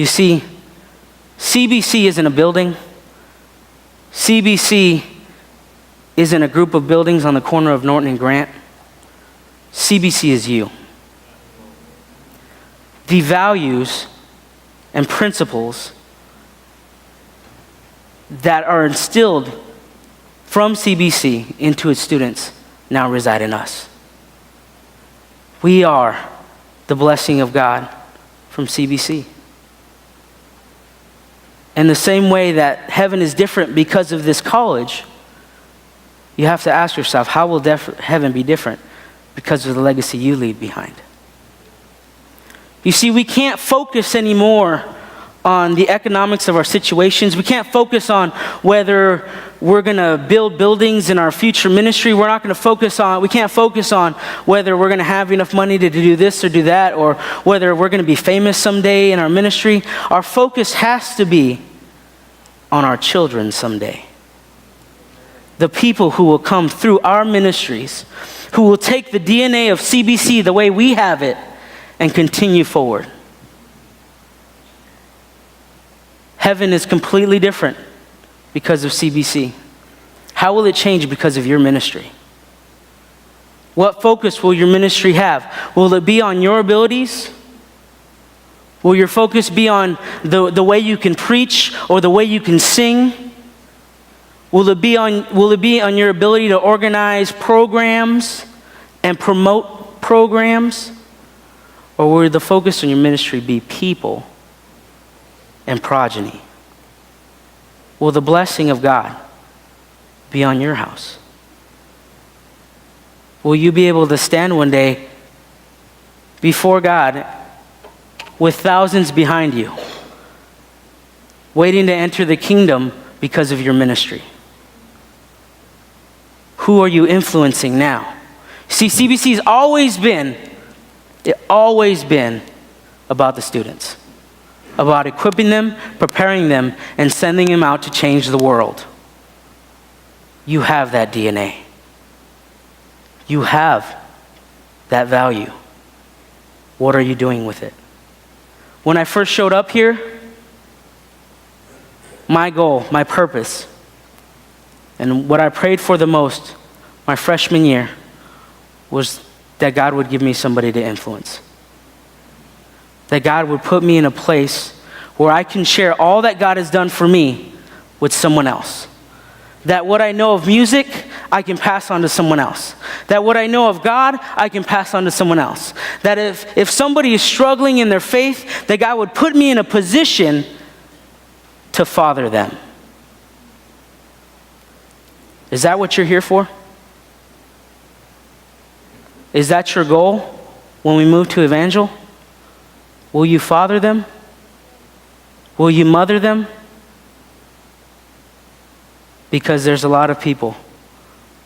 You see, CBC isn't a building. CBC isn't a group of buildings on the corner of Norton and Grant. CBC is you. The values and principles that are instilled from CBC into its students now reside in us. We are the blessing of God from CBC. In the same way that heaven is different because of this college, you have to ask yourself, how will heaven be different because of the legacy you leave behind? You see, we can't focus anymore on the economics of our situations. We can't focus on whether we're going to build buildings in our future ministry. We can't focus on whether we're going to have enough money to do this or do that, or whether we're going to be famous someday in our ministry. Our focus has to be on our children someday. The people who will come through our ministries, who will take the DNA of CBC the way we have it and continue forward. Heaven is completely different because of CBC. How will it change because of your ministry? What focus will your ministry have? Will it be on your abilities? Will your focus be on the way you can preach or the way you can sing? Will it be on your ability to organize programs and promote programs? Or will the focus on your ministry be people and progeny? Will the blessing of God be on your house? Will you be able to stand one day before God with thousands behind you, waiting to enter the kingdom because of your ministry? Who are you influencing now? See, CBC's always been about the students, about equipping them, preparing them, and sending them out to change the world. You have that DNA. You have that value. What are you doing with it? When I first showed up here, my goal, my purpose, and what I prayed for the most my freshman year was that God would give me somebody to influence. That God would put me in a place where I can share all that God has done for me with someone else. That what I know of music, I can pass on to someone else. That what I know of God, I can pass on to someone else. That if somebody is struggling in their faith, that God would put me in a position to father them. Is that what you're here for? Is that your goal when we move to Evangel? Will you father them? Will you mother them? Because there's a lot of people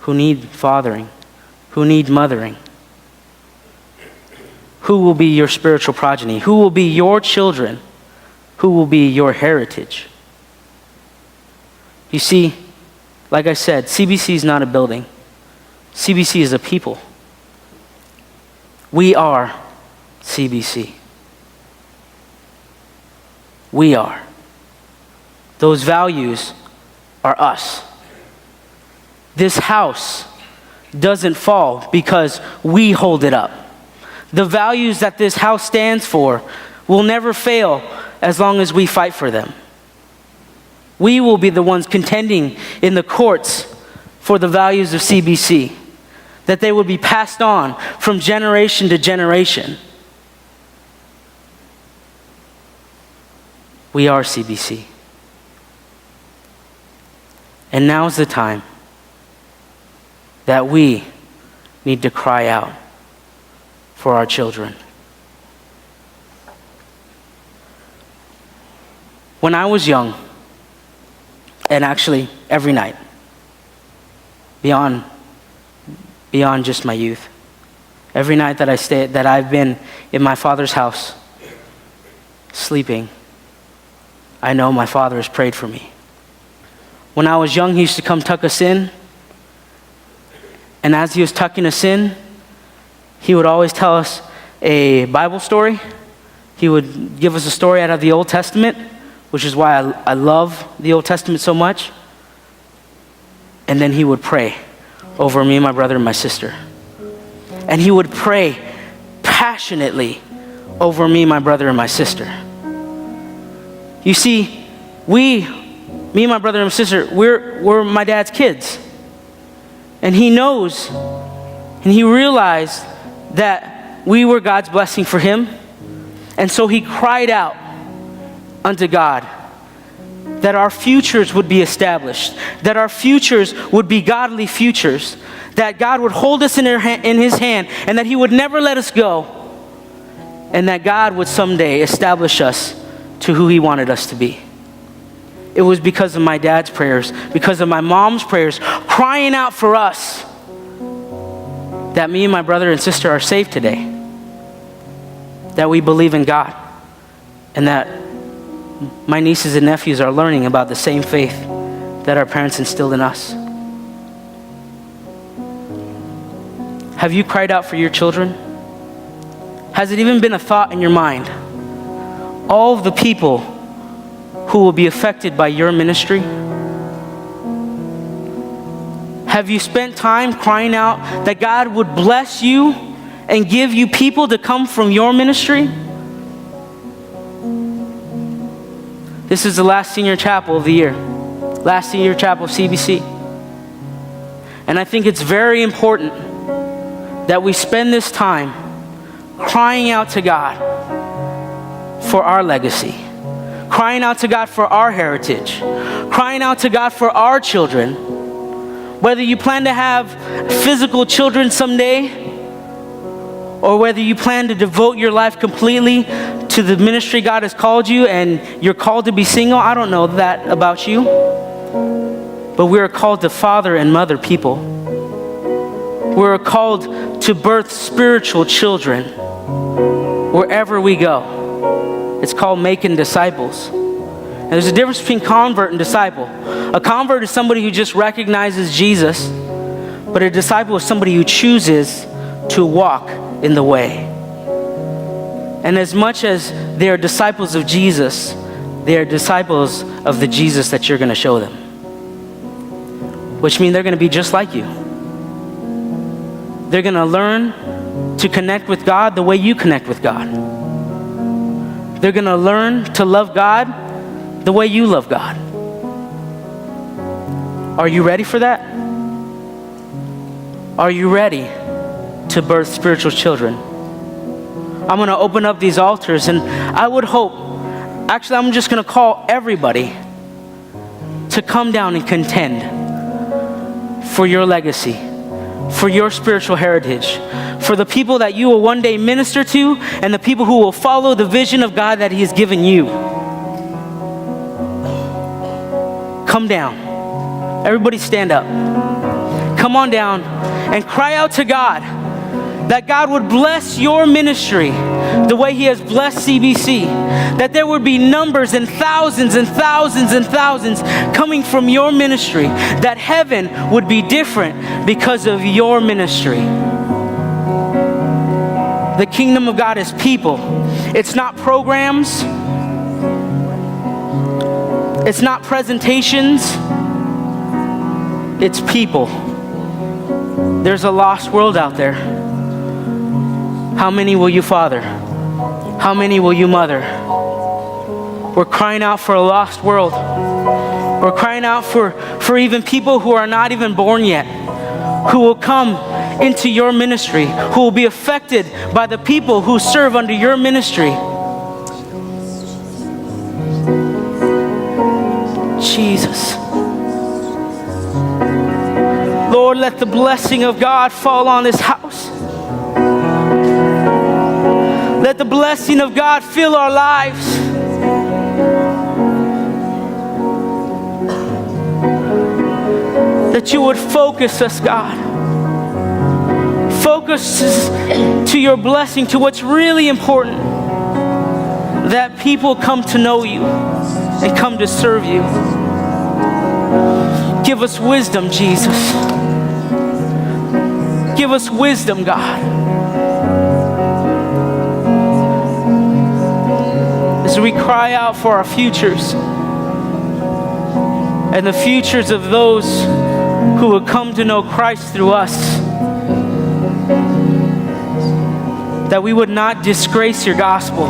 who need fathering, who need mothering. Who will be your spiritual progeny? Who will be your children? Who will be your heritage? You see, like I said, CBC is not a building. CBC is a people. We are CBC. We are. Those values are us. This house doesn't fall because we hold it up. The values that this house stands for will never fail as long as we fight for them. We will be the ones contending in the courts for the values of CBC, that they would be passed on from generation to generation. We are CBC. And now's the time that we need to cry out for our children. When I was young, and actually every night, beyond just my youth, every night that I've been in my father's house, sleeping, I know my father has prayed for me. When I was young, he used to come tuck us in, and as he was tucking us in, he would always tell us a Bible story He would give us a story out of the Old Testament, which is why I love the Old Testament so much. And then he would pray over me, my brother, and my sister. And he would pray passionately over me, my brother, and my sister. You see, me, my brother, and my sister, we're my dad's kids. And he knows, and he realized that we were God's blessing for him. And so he cried out unto God that our futures would be established, that our futures would be godly futures, that God would hold us in his hand, and that he would never let us go, and that God would someday establish us to who he wanted us to be. It was because of my dad's prayers, because of my mom's prayers, crying out for us, that me and my brother and sister are saved today, that we believe in God, and that my nieces and nephews are learning about the same faith that our parents instilled in us. Have you cried out for your children? Has it even been a thought in your mind? All of the people who will be affected by your ministry? Have you spent time crying out that God would bless you and give you people to come from your ministry? This is the last senior chapel of the year, last senior chapel of CBC. And I think it's very important that we spend this time crying out to God for our legacy, crying out to God for our heritage, crying out to God for our children. Whether you plan to have physical children someday, or whether you plan to devote your life completely to the ministry God has called you and you're called to be single, I don't know that about you. But we are called to father and mother people. We're called to birth spiritual children wherever we go. It's called making disciples. And there's a difference between convert and disciple. A convert is somebody who just recognizes Jesus, but a disciple is somebody who chooses to walk in the way. And as much as they are disciples of Jesus, they are disciples of the Jesus that you're going to show them. Which means they're going to be just like you. They're going to learn to connect with God the way you connect with God. They're going to learn to love God the way you love God. Are you ready for that? Are you ready to birth spiritual children? I'm going to open up these altars, and I would hope, actually I'm just going to call everybody to come down and contend for your legacy, for your spiritual heritage, for the people that you will one day minister to, and the people who will follow the vision of God that he has given you. Come down. Everybody stand up. Come on down and cry out to God that God would bless your ministry the way he has blessed CBC, that there would be numbers and thousands and thousands and thousands coming from your ministry, that heaven would be different because of your ministry. The kingdom of God is people. It's not programs. It's not presentations. It's people. There's a lost world out there. How many will you father? How many will you mother? We're crying out for a lost world. We're crying out for even people who are not even born yet, who will come into your ministry, who will be affected by the people who serve under your ministry. Jesus. Lord, let the blessing of God fall on this house. Let the blessing of God fill our lives. That you would focus us, God. Focus us to your blessing, to what's really important. That people come to know you and come to serve you. Give us wisdom, Jesus. Give us wisdom, God. as we cry out for our futures and the futures of those who would come to know Christ through us, that we would not disgrace your gospel.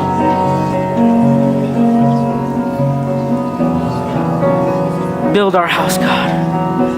Build our house, God.